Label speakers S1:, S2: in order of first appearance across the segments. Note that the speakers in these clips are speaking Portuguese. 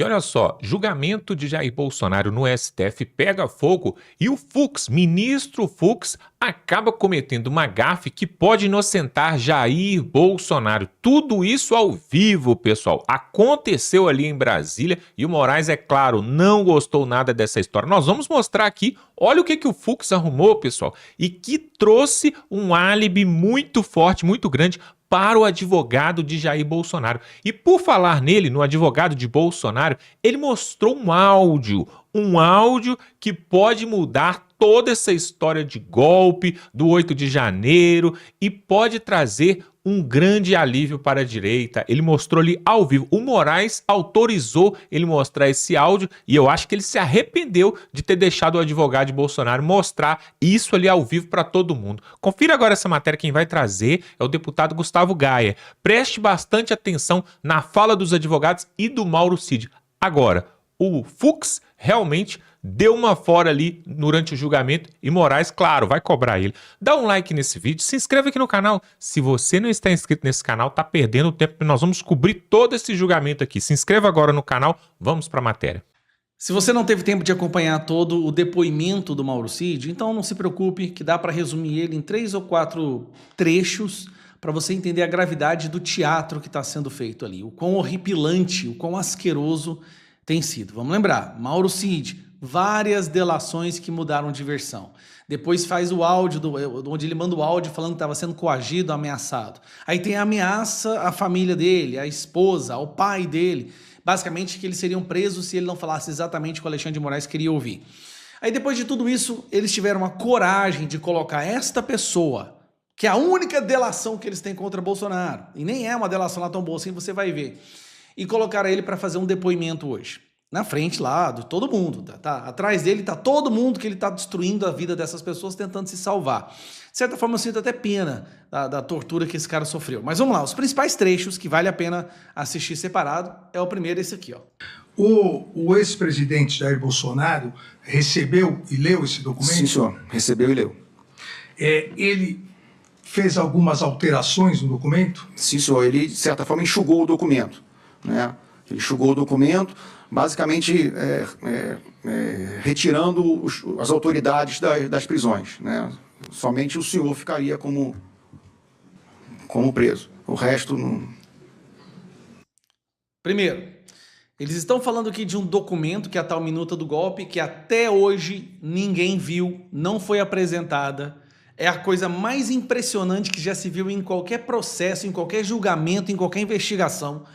S1: E olha só, julgamento de Jair Bolsonaro no STF pega fogo e o Fux, ministro Fux, acaba cometendo uma gafe que pode inocentar Jair Bolsonaro. Tudo isso ao vivo, pessoal. Aconteceu ali em Brasília e o Moraes, é claro, não gostou nada dessa história. Nós vamos mostrar aqui, olha o que o Fux arrumou, pessoal, e que trouxe um álibi muito forte, muito grande para o advogado de Jair Bolsonaro. E por falar nele, no advogado de Bolsonaro, ele mostrou um áudio que pode mudar toda essa história de golpe do 8 de janeiro e pode trazer um grande alívio para a direita. Ele mostrou ali ao vivo. O Moraes autorizou ele mostrar esse áudio e eu acho que ele se arrependeu de ter deixado o advogado de Bolsonaro mostrar isso ali ao vivo para todo mundo. Confira agora essa matéria, quem vai trazer é o deputado Gustavo Gaia. Preste bastante atenção na fala dos advogados e do Mauro Cid. Agora, o Fux realmente deu uma fora ali durante o julgamento e Moraes, claro, vai cobrar ele. Dá um like nesse vídeo, se inscreve aqui no canal. Se você não está inscrito nesse canal, tá perdendo tempo, nós vamos cobrir todo esse julgamento aqui. Se inscreva agora no canal, vamos para a matéria.
S2: Se você não teve tempo de acompanhar todo o depoimento do Mauro Cid, então não se preocupe que dá para resumir ele em 3 ou 4 trechos para você entender a gravidade do teatro que está sendo feito ali, o quão horripilante, o quão asqueroso tem sido. Vamos lembrar, Mauro Cid, várias delações que mudaram de versão. Depois faz o áudio, onde ele manda o áudio falando que estava sendo coagido, ameaçado. Aí tem a ameaça à família dele, à esposa, ao pai dele. Basicamente que eles seriam presos se ele não falasse exatamente o que o Alexandre de Moraes queria ouvir. Aí depois de tudo isso, eles tiveram a coragem de colocar esta pessoa, que é a única delação que eles têm contra Bolsonaro, e nem é uma delação lá tão boa assim, você vai ver, e colocaram ele para fazer um depoimento hoje. Na frente lá de todo mundo, tá? Atrás dele tá todo mundo que ele tá destruindo a vida dessas pessoas tentando se salvar. De certa forma eu sinto até pena da tortura que esse cara sofreu. Mas vamos lá, os principais trechos que vale a pena assistir separado é o primeiro, esse aqui, ó.
S3: O ex-presidente Jair Bolsonaro recebeu e leu esse documento?
S4: Sim, senhor, recebeu e leu.
S3: Ele fez algumas alterações no documento?
S4: Sim, senhor, ele de certa forma enxugou o documento, né? Ele enxugou o documento, basicamente retirando as autoridades das prisões, né? Somente o senhor ficaria como preso. O resto não...
S2: Primeiro, eles estão falando aqui de um documento, que é a tal minuta do golpe, que até hoje ninguém viu, não foi apresentada. É a coisa mais impressionante que já se viu em qualquer processo, em qualquer julgamento, em qualquer investigação.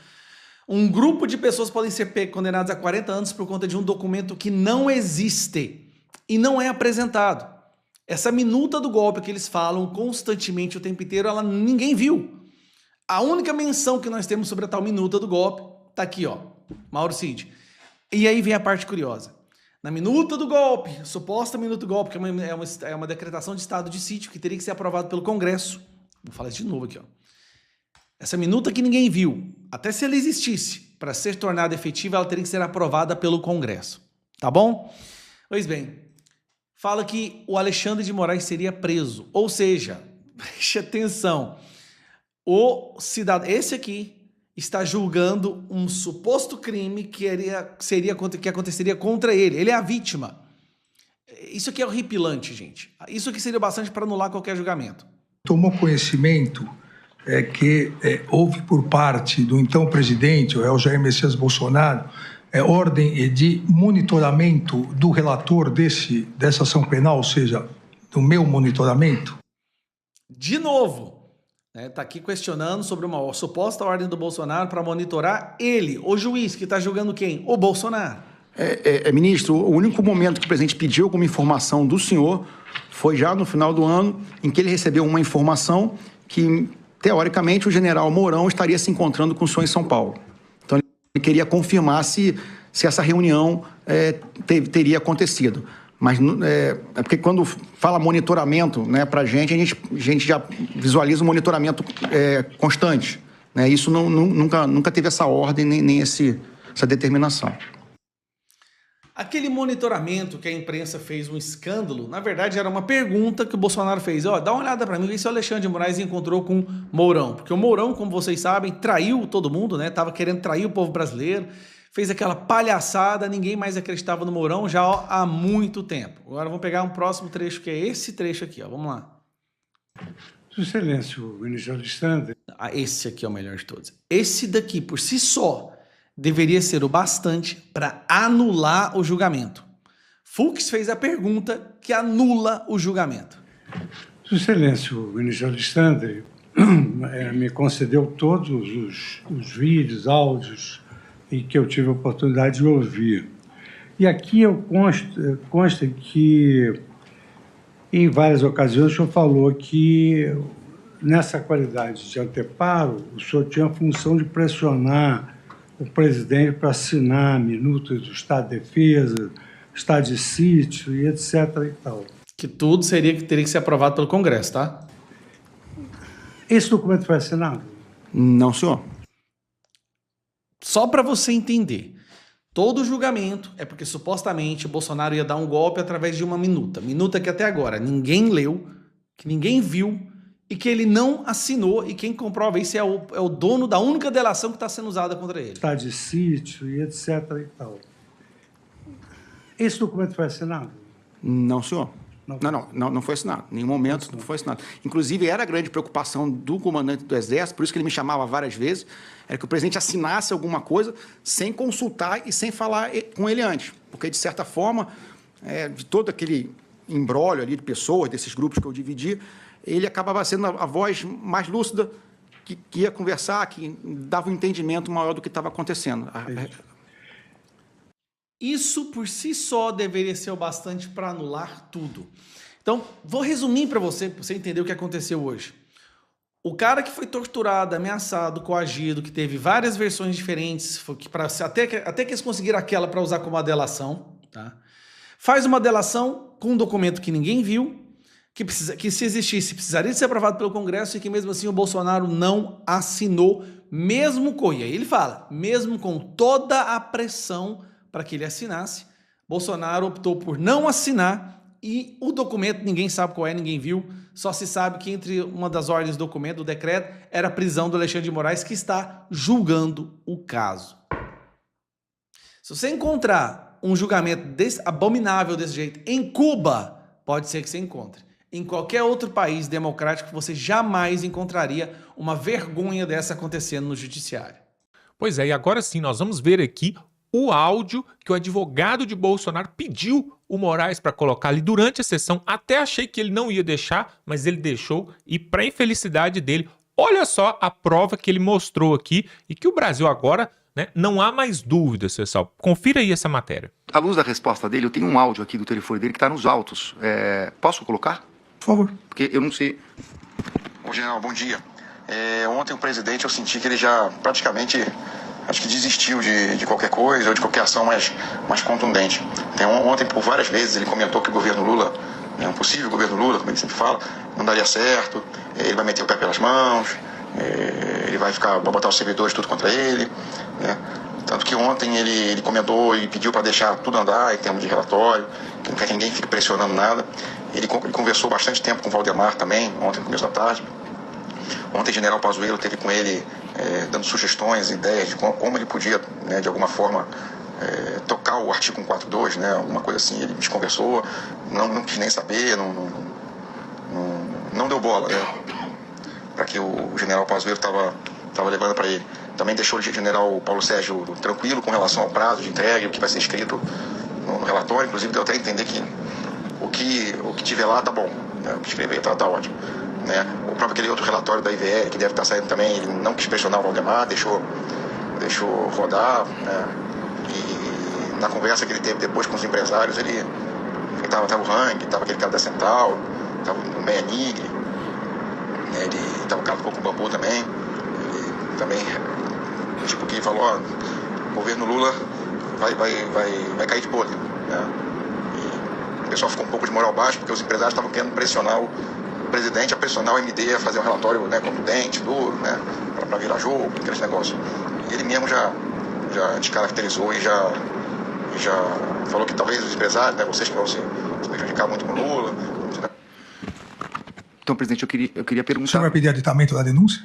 S2: Um grupo de pessoas podem ser condenadas a 40 anos por conta de um documento que não existe e não é apresentado. Essa minuta do golpe que eles falam constantemente o tempo inteiro, ninguém viu. A única menção que nós temos sobre a tal minuta do golpe tá aqui, ó, Mauro Cid. E aí vem a parte curiosa. Na minuta do golpe, suposta minuta do golpe, que é uma decretação de estado de sítio que teria que ser aprovado pelo Congresso. Vou falar isso de novo aqui, ó. Essa minuta que ninguém viu, até se ela existisse, para ser tornada efetiva, ela teria que ser aprovada pelo Congresso. Tá bom? Pois bem, fala que o Alexandre de Moraes seria preso. Ou seja, preste atenção, esse aqui está julgando um suposto crime que aconteceria contra ele. Ele é a vítima. Isso aqui é horripilante, gente. Isso aqui seria bastante para anular qualquer julgamento.
S3: Tomou conhecimento que houve por parte do então presidente, o Jair Messias Bolsonaro, ordem de monitoramento do relator dessa ação penal, ou seja, do meu monitoramento?
S2: De novo, tá aqui questionando sobre uma suposta ordem do Bolsonaro para monitorar ele, o juiz que está julgando quem? O Bolsonaro.
S4: Ministro, o único momento que o presidente pediu alguma informação do senhor foi já no final do ano, em que ele recebeu uma informação que, teoricamente, o general Mourão estaria se encontrando com o senhor em São Paulo. Então, ele queria confirmar se essa reunião teria acontecido. Mas porque quando fala monitoramento, né, para a gente já visualiza um monitoramento constante, né? Isso nunca teve essa ordem, nem essa determinação.
S2: Aquele monitoramento que a imprensa fez um escândalo, na verdade era uma pergunta que o Bolsonaro fez. Ó, dá uma olhada para mim, vê se o Alexandre de Moraes encontrou com Mourão. Porque o Mourão, como vocês sabem, traiu todo mundo, né? Tava querendo trair o povo brasileiro, fez aquela palhaçada, ninguém mais acreditava no Mourão já há muito tempo. Agora vamos pegar um próximo trecho, que é esse trecho aqui, ó. Vamos lá.
S5: Sua Excelência, o ministro Alexandre.
S2: Esse aqui é o melhor de todos. Esse daqui, por si só, deveria ser o bastante para anular o julgamento. Fux fez a pergunta que anula o julgamento.
S5: Sua Excelência, o ministro Alexandre me concedeu todos os vídeos, áudios e que eu tive a oportunidade de ouvir. E aqui consta que, em várias ocasiões, o senhor falou que, nessa qualidade de anteparo, o senhor tinha a função de pressionar o presidente para assinar minutas do Estado de Defesa, Estado de Sítio e etc. e tal.
S2: Que tudo teria que ser aprovado pelo Congresso, tá?
S5: Esse documento foi assinado?
S4: Não, senhor.
S2: Só para você entender, todo julgamento é porque supostamente o Bolsonaro ia dar um golpe através de uma minuta. Minuta que até agora ninguém leu, que ninguém viu e que ele não assinou, e quem comprova isso é o dono da única delação que está sendo usada contra ele.
S5: Estado de Sítio e etc. e tal. Esse documento foi assinado?
S4: Não, senhor. Não foi assinado. Em nenhum momento não foi assinado. Inclusive, era a grande preocupação do comandante do Exército, por isso que ele me chamava várias vezes, era que o presidente assinasse alguma coisa sem consultar e sem falar com ele antes. Porque, de certa forma, de todo aquele imbróglio ali de pessoas, desses grupos que eu dividi, ele acabava sendo a voz mais lúcida que ia conversar, que dava um entendimento maior do que estava acontecendo.
S2: Isso por si só deveria ser o bastante para anular tudo. Então, vou resumir para você entender o que aconteceu hoje. O cara que foi torturado, ameaçado, coagido, que teve várias versões diferentes, até que eles conseguiram aquela para usar como uma delação, tá? Faz uma delação com um documento que ninguém viu, que se existisse precisaria de ser aprovado pelo Congresso e que mesmo assim o Bolsonaro não assinou, mesmo com, e aí ele fala, mesmo com toda a pressão para que ele assinasse, Bolsonaro optou por não assinar e o documento ninguém sabe qual é, ninguém viu, só se sabe que entre uma das ordens do documento, do decreto, era a prisão do Alexandre de Moraes, que está julgando o caso. Se você encontrar um julgamento abominável desse jeito em Cuba, pode ser que você encontre. Em qualquer outro país democrático, você jamais encontraria uma vergonha dessa acontecendo no judiciário.
S1: Pois é, e agora sim, nós vamos ver aqui o áudio que o advogado de Bolsonaro pediu o Moraes para colocar ali durante a sessão. Até achei que ele não ia deixar, mas ele deixou. E para infelicidade dele, olha só a prova que ele mostrou aqui e que o Brasil agora, né, não há mais dúvidas, pessoal. Confira aí essa matéria.
S6: À luz da resposta dele, eu tenho um áudio aqui do telefone dele que está nos autos. Posso colocar?
S4: Por favor.
S6: Porque eu não sei. Ô, general, bom dia. Ontem o presidente, eu senti que ele já praticamente... acho que desistiu de qualquer coisa ou de qualquer ação mais contundente. Ontem, por várias vezes, ele comentou que o governo Lula, um possível governo Lula, como ele sempre fala, não daria certo, ele vai meter o pé pelas mãos, ele vai botar os servidores tudo contra ele, né? Tanto que ontem ele comentou e pediu para deixar tudo andar em termos de relatório, que não quer que ninguém fique pressionando nada. Ele conversou bastante tempo com o Valdemar também, ontem no começo da tarde. Ontem o general Pazuello esteve com ele dando sugestões, ideias de como ele podia, né, de alguma forma, tocar o artigo 142, né, alguma coisa assim. Ele me conversou, não quis nem saber, não deu bola, né, para que o general Pazuello estava levando para ele. Também deixou o general Paulo Sérgio tranquilo com relação ao prazo de entrega, o que vai ser escrito no relatório. Inclusive, deu até a entender que o que tiver lá tá bom, né, o que escrever tá ótimo. Né? O próprio aquele outro relatório da IVL, que deve estar saindo também, ele não quis pressionar o Valdemar, deixou rodar, né? E na conversa que ele teve depois com os empresários, ele tava o Hang, tava aquele cara da Central, tava o Meia Nigre, né? Ele tava o cara do Coco Bambu também, ele também, tipo, que ele falou, ó, o governo Lula vai cair de podre, né? E o pessoal ficou um pouco de moral baixa, porque os empresários estavam querendo pressionar o presidente a pressionar o MD a fazer um relatório, né, contundente, duro, né, para virar jogo, aqueles negócios. E ele mesmo já descaracterizou e já falou que talvez os empresários, né, vocês que vão se prejudicar muito com o Lula. Né? Então, presidente, eu queria
S3: O senhor
S6: perguntar...
S3: vai pedir aditamento da denúncia?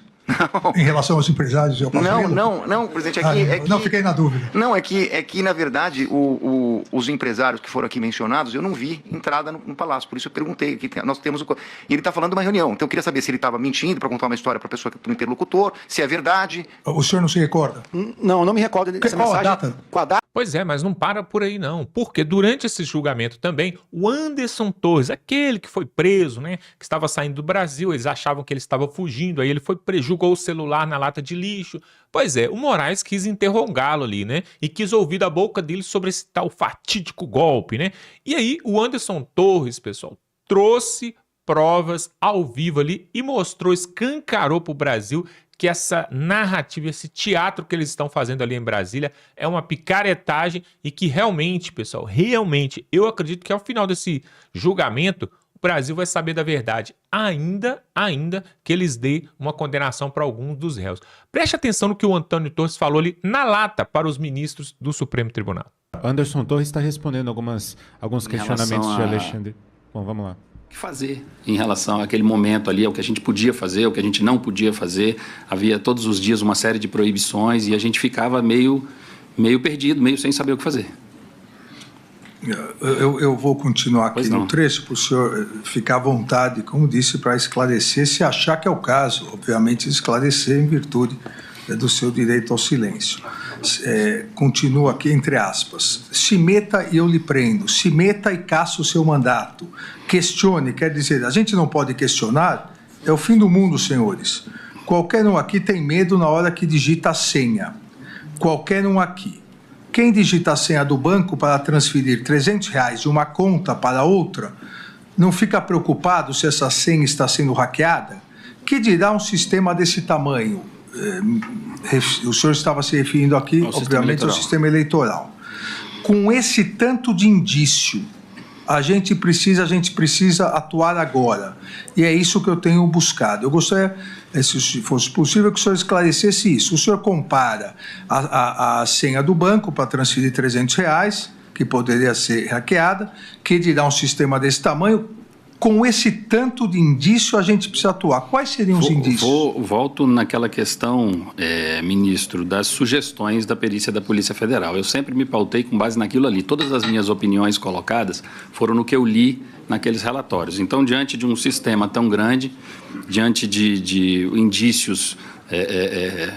S3: em relação aos empresários e ao Pazuello?
S7: Não, presidente, é que...
S3: Não, fiquei na dúvida.
S7: Não, é que na verdade, os empresários que foram aqui mencionados, eu não vi entrada no Palácio, por isso eu perguntei. Nós temos e ele está falando de uma reunião, então eu queria saber se ele estava mentindo para contar uma história para a pessoa, para o interlocutor, se é verdade.
S3: O senhor não se recorda?
S7: Não me recordo dessa
S3: Qual
S7: mensagem.
S3: a data?
S7: Qual a data?
S1: Pois é, mas não para por aí não, porque durante esse julgamento também, o Anderson Torres, aquele que foi preso, né, que estava saindo do Brasil, eles achavam que ele estava fugindo, aí ele foi jogou o celular na lata de lixo. Pois é, o Moraes quis interrogá-lo ali, né, e quis ouvir da boca dele sobre esse tal fatídico golpe, né, e aí o Anderson Torres, pessoal, trouxe provas ao vivo ali e mostrou, escancarou para o Brasil que essa narrativa, esse teatro que eles estão fazendo ali em Brasília é uma picaretagem e que realmente, pessoal, eu acredito que ao final desse julgamento, o Brasil vai saber da verdade, ainda que eles dêem uma condenação para alguns dos réus. Preste atenção no que o Antônio Torres falou ali na lata para os ministros do Supremo Tribunal.
S8: Anderson Torres está respondendo alguns questionamentos de Alexandre. Bom, vamos lá.
S9: O que fazer em relação àquele momento ali, ao que a gente podia fazer, ao que a gente não podia fazer. Havia todos os dias uma série de proibições e a gente ficava meio perdido, meio sem saber o que fazer.
S3: Eu vou continuar aqui no trecho para o senhor ficar à vontade, como disse, para esclarecer, se achar que é o caso, obviamente esclarecer em virtude do seu direito ao silêncio. Continua aqui entre aspas: se meta e eu lhe prendo, se meta e caça o seu mandato, questione, quer dizer, a gente não pode questionar, é o fim do mundo, senhores. Qualquer um aqui tem medo na hora que digita a senha, qualquer um aqui. Quem digita a senha do banco para transferir R$300 de uma conta para outra, não fica preocupado se essa senha está sendo hackeada? Que dirá um sistema desse tamanho? O senhor estava se referindo aqui, obviamente, ao sistema eleitoral. Com esse tanto de indício, a gente precisa atuar agora. E é isso que eu tenho buscado. Eu gostaria, se fosse possível, que o senhor esclarecesse isso. O senhor compara a senha do banco para transferir R$300, que poderia ser hackeada, que dirá um sistema desse tamanho. Com esse tanto de indício, a gente precisa atuar. Quais seriam os indícios?
S9: Volto naquela questão, ministro, das sugestões da perícia da Polícia Federal. Eu sempre me pautei com base naquilo ali. Todas as minhas opiniões colocadas foram no que eu li naqueles relatórios. Então, diante de um sistema tão grande, diante de indícios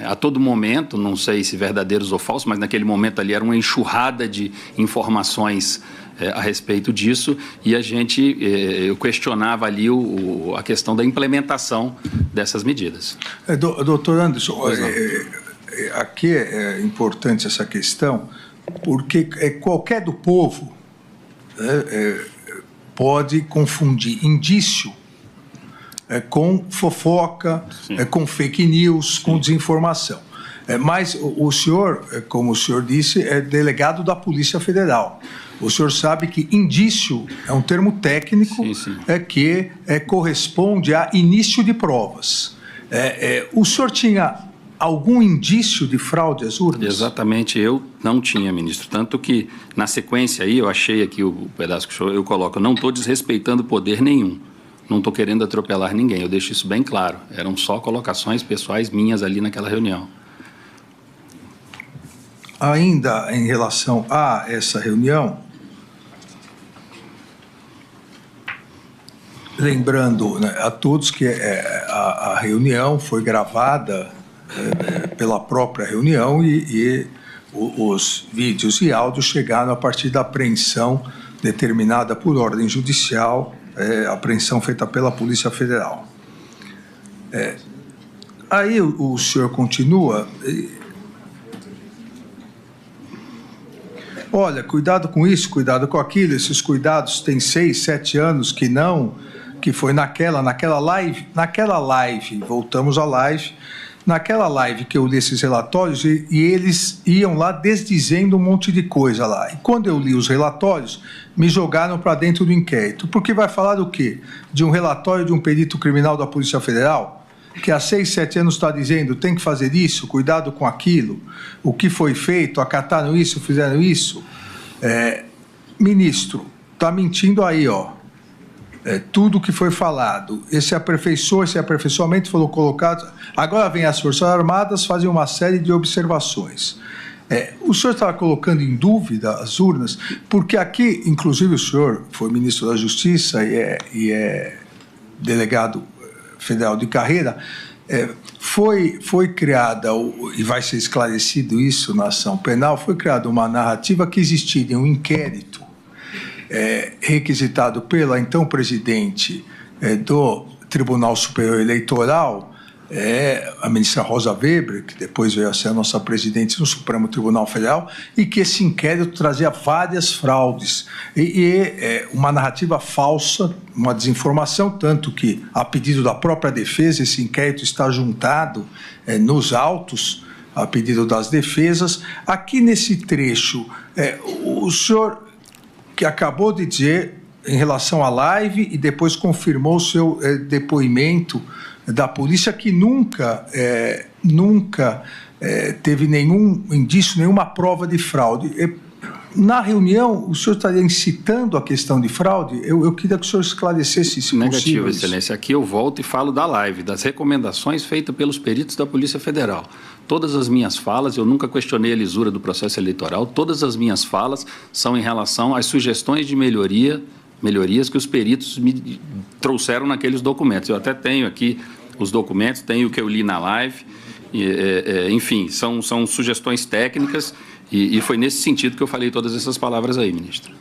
S9: a todo momento, não sei se verdadeiros ou falsos, mas naquele momento ali era uma enxurrada de informações a respeito disso, e eu questionava ali a questão da implementação dessas medidas.
S3: Doutor Anderson, aqui é importante essa questão, porque qualquer do povo pode confundir indício com fofoca, com fake news, com desinformação. Mas o senhor, como o senhor disse, é delegado da Polícia Federal. O senhor sabe que indício é um termo técnico que corresponde a início de provas. O senhor tinha algum indício de fraude às urnas?
S9: Exatamente, eu não tinha, ministro. Tanto que, na sequência aí, eu achei aqui o pedaço que eu coloco, eu não estou desrespeitando poder nenhum. Não estou querendo atropelar ninguém, eu deixo isso bem claro. Eram só colocações pessoais minhas ali naquela reunião.
S3: Ainda em relação a essa reunião, lembrando, né, a todos que a reunião foi gravada pela própria reunião e os vídeos e áudios chegaram a partir da apreensão determinada por ordem judicial, apreensão feita pela Polícia Federal. Aí o senhor continua. Olha, cuidado com isso, cuidado com aquilo, esses cuidados têm 6, 7 anos que foi naquela live, voltamos à live, naquela live que eu li esses relatórios e eles iam lá desdizendo um monte de coisa lá. E quando eu li os relatórios, me jogaram para dentro do inquérito. Porque vai falar do quê? De um relatório de um perito criminal da Polícia Federal? Que há 6, 7 anos está dizendo, tem que fazer isso, cuidado com aquilo, o que foi feito, acataram isso, fizeram isso. Ministro, está mentindo aí, ó. tudo que foi falado, esse aperfeiçoamento foram colocados. Agora vem as Forças Armadas fazer uma série de observações. O senhor estava colocando em dúvida as urnas, porque aqui, inclusive, o senhor foi ministro da Justiça e é delegado federal de carreira. Foi criada, e vai ser esclarecido isso na ação penal, foi criada uma narrativa que existia um inquérito requisitado pela então presidente do Tribunal Superior Eleitoral, a ministra Rosa Weber, que depois veio a ser a nossa presidente no Supremo Tribunal Federal, e que esse inquérito trazia várias fraudes e uma narrativa falsa, uma desinformação, tanto que, a pedido da própria defesa, esse inquérito está juntado nos autos, a pedido das defesas. Aqui nesse trecho, o senhor que acabou de dizer em relação à live e depois confirmou o seu depoimento da polícia, que nunca teve nenhum indício, nenhuma prova de fraude. Na reunião, o senhor estaria incitando a questão de fraude? Eu queria que o senhor esclarecesse isso.
S9: Negativo, Excelência. Aqui eu volto e falo da live, das recomendações feitas pelos peritos da Polícia Federal. Todas as minhas falas, eu nunca questionei a lisura do processo eleitoral, todas as minhas falas são em relação às sugestões de melhorias que os peritos me trouxeram naqueles documentos. Eu até tenho aqui os documentos, tenho o que eu li na live, enfim, são sugestões técnicas e foi nesse sentido que eu falei todas essas palavras aí, ministro.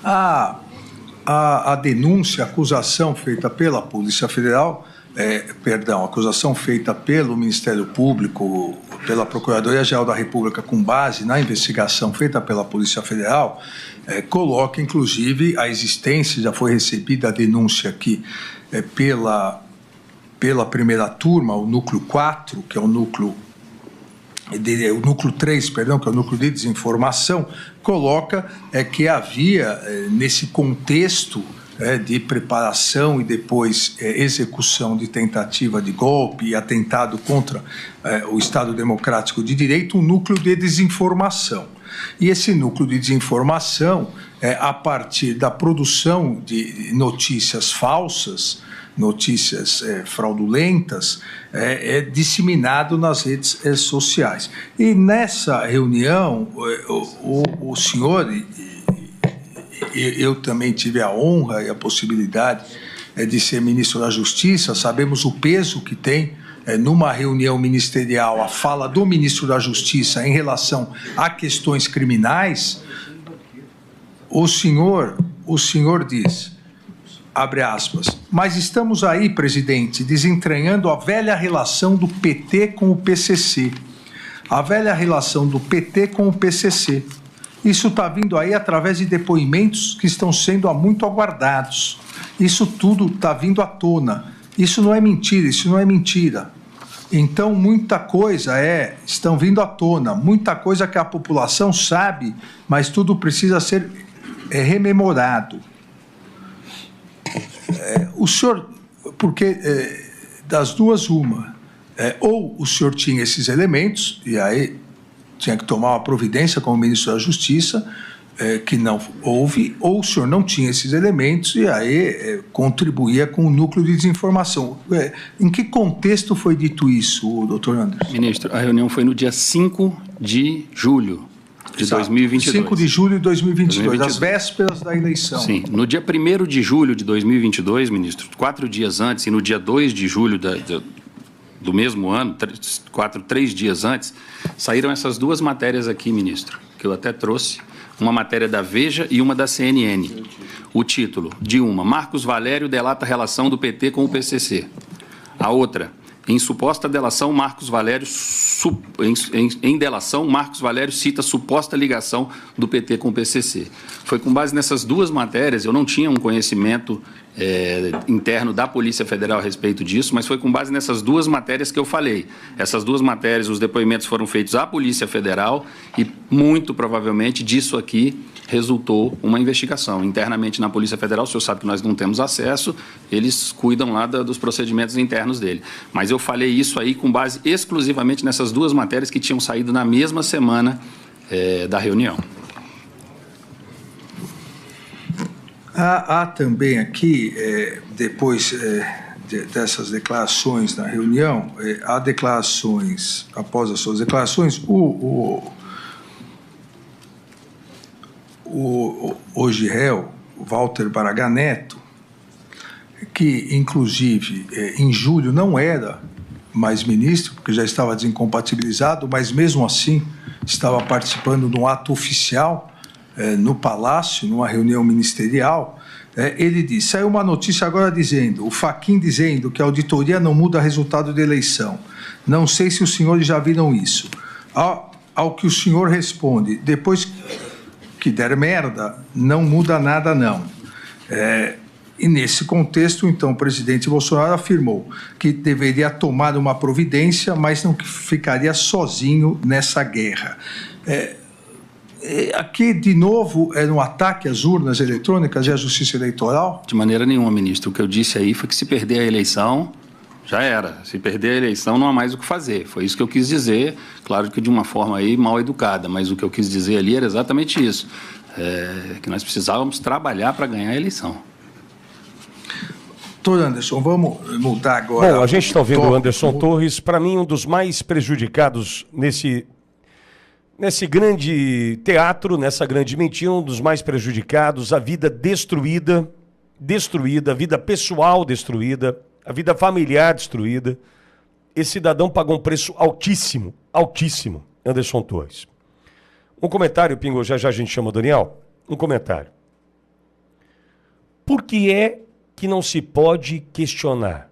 S3: A denúncia, a acusação feita pela Polícia Federal, a acusação feita pelo Ministério Público, pela Procuradoria-Geral da República, com base na investigação feita pela Polícia Federal, coloca, inclusive, a existência, já foi recebida a denúncia aqui pela primeira turma, o núcleo 4, que é o núcleo 3, perdão, que é o núcleo de desinformação, coloca que havia, nesse contexto de preparação e depois execução de tentativa de golpe e atentado contra o Estado Democrático de Direito, um núcleo de desinformação. E esse núcleo de desinformação, a partir da produção de notícias falsas, notícias fraudulentas, é disseminado nas redes sociais. E nessa reunião, o senhor, eu também tive a honra e a possibilidade de ser ministro da Justiça, sabemos o peso que tem numa reunião ministerial a fala do ministro da Justiça em relação a questões criminais. O senhor diz, abre aspas, mas estamos aí, presidente, desentranhando a velha relação do PT com o PCC. A velha relação do PT com o PCC. Isso está vindo aí através de depoimentos que estão sendo há muito aguardados. Isso tudo está vindo à tona. Isso não é mentira. Então, muita coisa estão vindo à tona, muita coisa que a população sabe, mas tudo precisa ser rememorado. O senhor, porque das duas uma, ou o senhor tinha esses elementos, e aí tinha que tomar uma providência como ministro da Justiça, que não houve, ou o senhor não tinha esses elementos e aí contribuía com o núcleo de desinformação. Em que contexto foi dito isso, doutor Anderson?
S9: Ministro, a reunião foi no dia 5 de julho de 2022.
S3: 5 de julho de 2022, às vésperas da eleição.
S9: Sim, no dia 1º de julho de 2022, ministro, 4 dias antes, e no dia 2 de julho do mesmo ano, 3 dias antes, saíram essas duas matérias aqui, ministro, que eu até trouxe, uma matéria da Veja e uma da CNN. O título de uma, Marcos Valério delata a relação do PT com o PCC. A outra, em suposta delação, Marcos Valério em delação, Marcos Valério cita suposta ligação do PT com o PCC. Foi com base nessas duas matérias, eu não tinha um conhecimento interno da Polícia Federal a respeito disso, mas foi com base nessas duas matérias que eu falei. Essas duas matérias, os depoimentos foram feitos à Polícia Federal e, muito provavelmente, disso aqui resultou uma investigação. Internamente na Polícia Federal, o senhor sabe que nós não temos acesso, eles cuidam lá dos procedimentos internos dele. Mas eu falei isso aí com base exclusivamente nessas duas matérias que tinham saído na mesma semana da reunião.
S3: Há também aqui, depois dessas declarações na reunião, há declarações, após as suas declarações, hoje réu, Walter Braga Neto, que inclusive em julho não era mais ministro, porque já estava desincompatibilizado, mas mesmo assim estava participando de um ato oficial no Palácio, numa reunião ministerial. Ele disse, saiu uma notícia agora dizendo, o Fachin dizendo que a auditoria não muda resultado da eleição. Não sei se os senhores já viram isso. Ao que o senhor responde, depois que der merda, não muda nada não. E nesse contexto, então, o presidente Bolsonaro afirmou que deveria tomar uma providência, mas não ficaria sozinho nessa guerra. Aqui, de novo, era um ataque às urnas eletrônicas e à justiça eleitoral?
S9: De maneira nenhuma, ministro. O que eu disse aí foi que se perder a eleição, já era. Se perder a eleição, não há mais o que fazer. Foi isso que eu quis dizer, claro que de uma forma aí mal educada, mas o que eu quis dizer ali era exatamente isso, que nós precisávamos trabalhar para ganhar a eleição.
S3: Doutor Anderson, vamos mudar agora.
S10: Bom, a gente está ouvindo o Anderson Torres, para mim um dos mais prejudicados nesse grande teatro, nessa grande mentira, um dos mais prejudicados, a vida destruída, a vida pessoal destruída, a vida familiar destruída. Esse cidadão pagou um preço altíssimo, altíssimo, Anderson Torres. Um comentário, Pingo, já a gente chama o Daniel, um comentário. Por que é que não se pode questionar?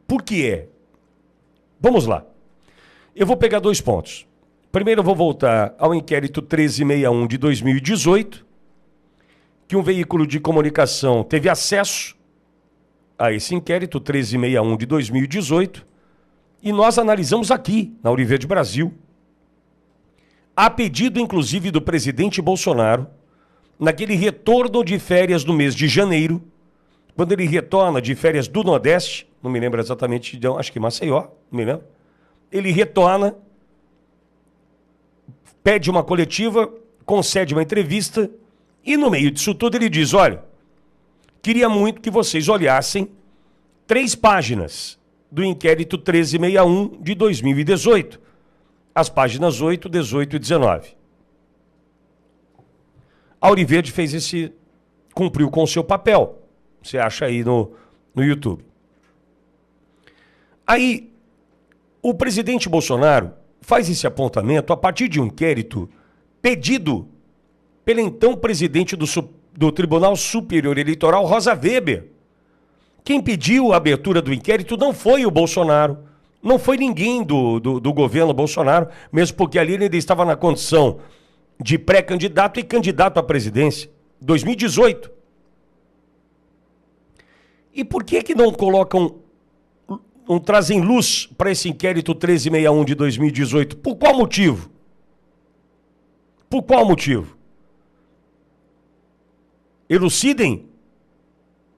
S10: Por que é? Vamos lá. Eu vou pegar 2 pontos. Primeiro eu vou voltar ao inquérito 1361 de 2018, que um veículo de comunicação teve acesso a esse inquérito 1361 de 2018, e nós analisamos aqui, na Ouriverde Brasil, a pedido inclusive do presidente Bolsonaro, naquele retorno de férias do mês de janeiro, quando ele retorna de férias do Nordeste, não me lembro exatamente, acho que Maceió, não me lembro, ele retorna, pede uma coletiva, concede uma entrevista, e no meio disso tudo ele diz, olha, queria muito que vocês olhassem 3 páginas do inquérito 1361 de 2018, as páginas 8, 18 e 19. A Ouriverde cumpriu com o seu papel. Você acha aí no YouTube. Aí, o presidente Bolsonaro faz esse apontamento a partir de um inquérito pedido pela então presidente do Tribunal Superior Eleitoral, Rosa Weber. Quem pediu a abertura do inquérito não foi o Bolsonaro, não foi ninguém do governo Bolsonaro, mesmo porque ali ele ainda estava na condição de pré-candidato e candidato à presidência, 2018. E por que não colocam, não trazem luz para esse inquérito 1361 de 2018? Por qual motivo? Por qual motivo? Elucidem,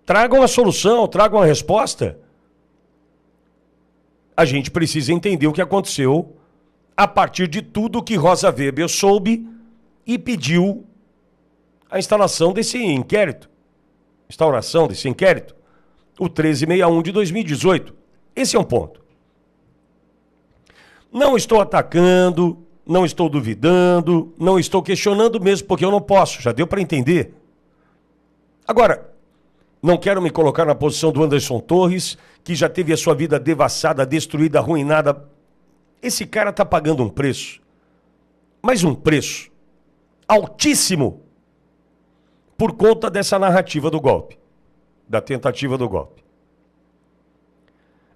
S10: tragam a solução, tragam a resposta. A gente precisa entender o que aconteceu a partir de tudo que Rosa Weber soube e pediu a instauração desse inquérito. O 1361 de 2018. Esse é um ponto. Não estou atacando, não estou duvidando, não estou questionando mesmo, porque eu não posso, já deu para entender. Agora, não quero me colocar na posição do Anderson Torres, que já teve a sua vida devassada, destruída, arruinada. Esse cara está pagando um preço, mas um preço altíssimo por conta dessa narrativa do golpe, da tentativa do golpe.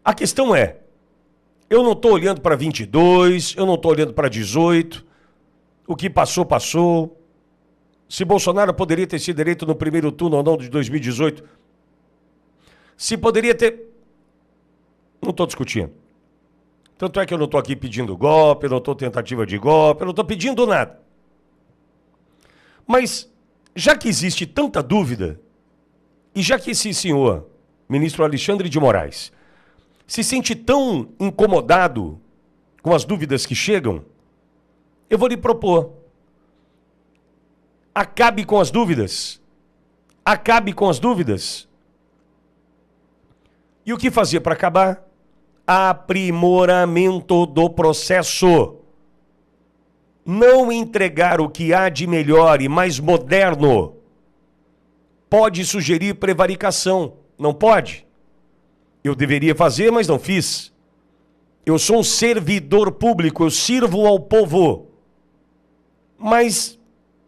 S10: A questão é, eu não estou olhando para 22, eu não estou olhando para 18, o que passou, passou. Se Bolsonaro poderia ter sido eleito no primeiro turno ou não de 2018, se poderia ter... Não estou discutindo. Tanto é que eu não estou aqui pedindo golpe, eu não estou tentativa de golpe, eu não estou pedindo nada. Mas, já que existe tanta dúvida, e já que esse senhor, ministro Alexandre de Moraes, se sente tão incomodado com as dúvidas que chegam, eu vou lhe propor. Acabe com as dúvidas. Acabe com as dúvidas. E o que fazer para acabar? Aprimoramento do processo. Não entregar o que há de melhor e mais moderno. Pode sugerir prevaricação. Não pode? Eu deveria fazer, mas não fiz. Eu sou um servidor público, eu sirvo ao povo. Mas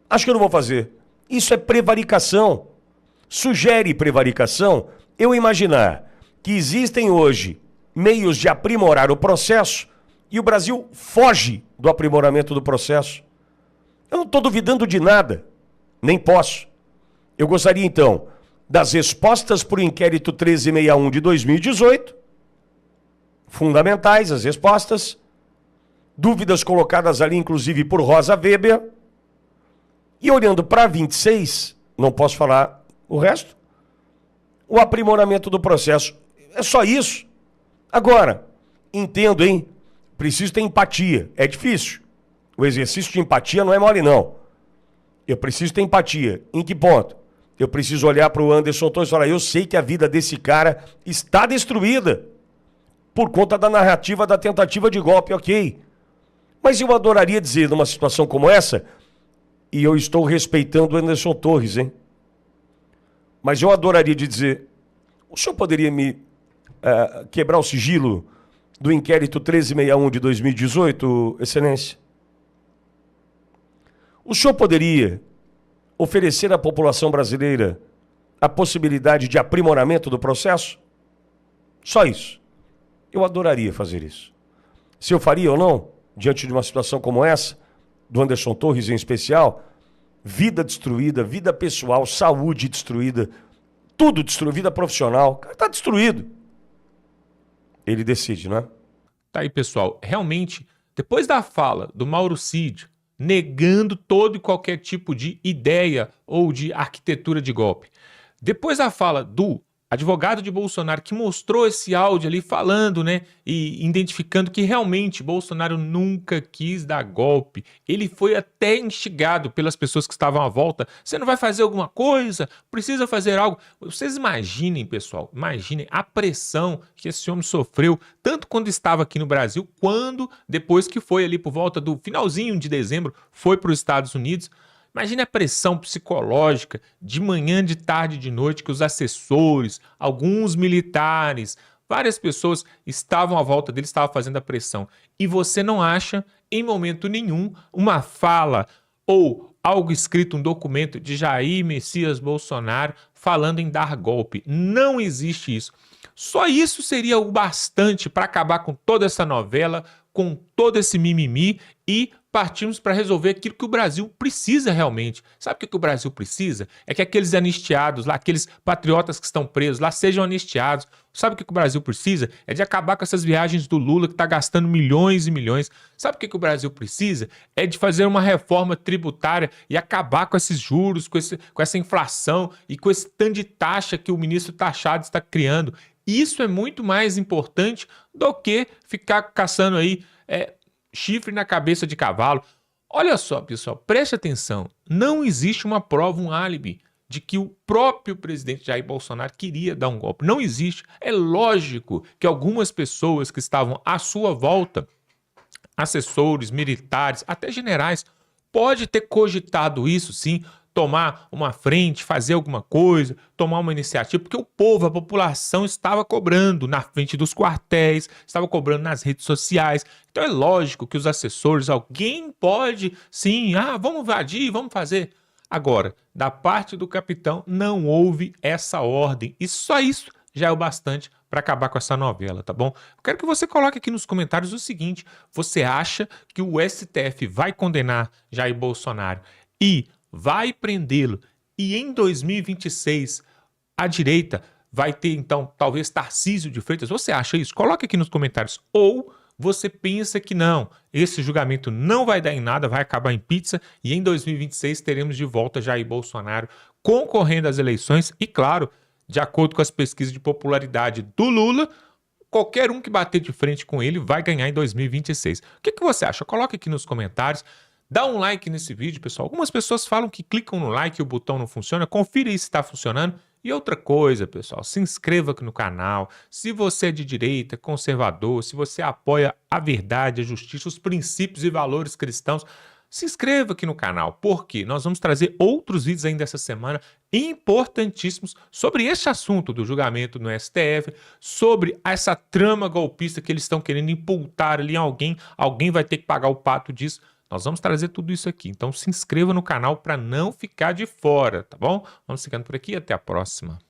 S10: acho que eu não vou fazer. Isso é prevaricação. Sugere prevaricação eu imaginar que existem hoje meios de aprimorar o processo e o Brasil foge do aprimoramento do processo. Eu não estou duvidando de nada, nem posso. Eu gostaria, então, das respostas para o inquérito 1361 de 2018, fundamentais as respostas, dúvidas colocadas ali, inclusive, por Rosa Weber, e olhando para 26, não posso falar o resto, o aprimoramento do processo. É só isso. Agora, entendo, hein? Preciso ter empatia. É difícil. O exercício de empatia não é mole, não. Eu preciso ter empatia. Em que ponto? Eu preciso olhar para o Anderson Torres e falar, eu sei que a vida desse cara está destruída por conta da narrativa da tentativa de golpe, ok. Mas eu adoraria dizer, numa situação como essa, e eu estou respeitando o Anderson Torres, hein? Mas eu adoraria dizer, o senhor poderia me quebrar o sigilo do inquérito 1361 de 2018, Excelência? O senhor poderia oferecer à população brasileira a possibilidade de aprimoramento do processo? Só isso. Eu adoraria fazer isso. Se eu faria ou não, diante de uma situação como essa, do Anderson Torres em especial, vida destruída, vida pessoal, saúde destruída, tudo destruído, vida profissional, o cara está destruído. Ele decide, não é?
S1: Tá aí, pessoal. Realmente, depois da fala do Mauro Cid, negando todo e qualquer tipo de ideia ou de arquitetura de golpe, depois da fala do advogado de Bolsonaro, que mostrou esse áudio ali falando, né, e identificando que realmente Bolsonaro nunca quis dar golpe. Ele foi até instigado pelas pessoas que estavam à volta. Você não vai fazer alguma coisa? Precisa fazer algo? Vocês imaginem, pessoal, imaginem a pressão que esse homem sofreu, tanto quando estava aqui no Brasil, quando depois que foi ali por volta do finalzinho de dezembro, foi para os Estados Unidos. Imagine a pressão psicológica de manhã, de tarde, de noite, que os assessores, alguns militares, várias pessoas estavam à volta dele, estavam fazendo a pressão. E você não acha, em momento nenhum, uma fala ou algo escrito, um documento de Jair Messias Bolsonaro falando em dar golpe. Não existe isso. Só isso seria o bastante para acabar com toda essa novela, com todo esse mimimi e partimos para resolver aquilo que o Brasil precisa realmente. Sabe o que o Brasil precisa? É que aqueles anistiados lá, aqueles patriotas que estão presos lá, sejam anistiados. Sabe o que o Brasil precisa? É de acabar com essas viagens do Lula que está gastando milhões e milhões. Sabe o que o Brasil precisa? É de fazer uma reforma tributária e acabar com esses juros, com essa inflação e com esse tanto de taxa que o ministro Taxado está criando. Isso é muito mais importante do que ficar caçando aí chifre na cabeça de cavalo. Olha só, pessoal, preste atenção. Não existe uma prova, um álibi de que o próprio presidente Jair Bolsonaro queria dar um golpe. Não existe. É lógico que algumas pessoas que estavam à sua volta, assessores, militares, até generais, pode ter cogitado isso, sim, tomar uma frente, fazer alguma coisa, tomar uma iniciativa, porque o povo, a população estava cobrando na frente dos quartéis, estava cobrando nas redes sociais. Então é lógico que os assessores, alguém pode, sim, vamos invadir, vamos fazer. Agora, da parte do capitão, não houve essa ordem. E só isso já é o bastante para acabar com essa novela, tá bom? Eu quero que você coloque aqui nos comentários o seguinte: você acha que o STF vai condenar Jair Bolsonaro e vai prendê-lo, e em 2026 a direita vai ter, então, talvez Tarcísio de Freitas? Você acha isso? Coloque aqui nos comentários. Ou você pensa que não, esse julgamento não vai dar em nada, vai acabar em pizza, e em 2026 teremos de volta Jair Bolsonaro concorrendo às eleições, e claro, de acordo com as pesquisas de popularidade do Lula, qualquer um que bater de frente com ele vai ganhar em 2026. O que você acha? Coloque aqui nos comentários. Dá um like nesse vídeo, pessoal. Algumas pessoas falam que clicam no like e o botão não funciona. Confira aí se está funcionando. E outra coisa, pessoal, se inscreva aqui no canal. Se você é de direita, conservador, se você apoia a verdade, a justiça, os princípios e valores cristãos, se inscreva aqui no canal, porque nós vamos trazer outros vídeos ainda essa semana importantíssimos sobre este assunto do julgamento no STF, sobre essa trama golpista que eles estão querendo imputar ali em alguém. Alguém vai ter que pagar o pato disso. Nós vamos trazer tudo isso aqui. Então se inscreva no canal para não ficar de fora, tá bom? Vamos ficando por aqui e até a próxima.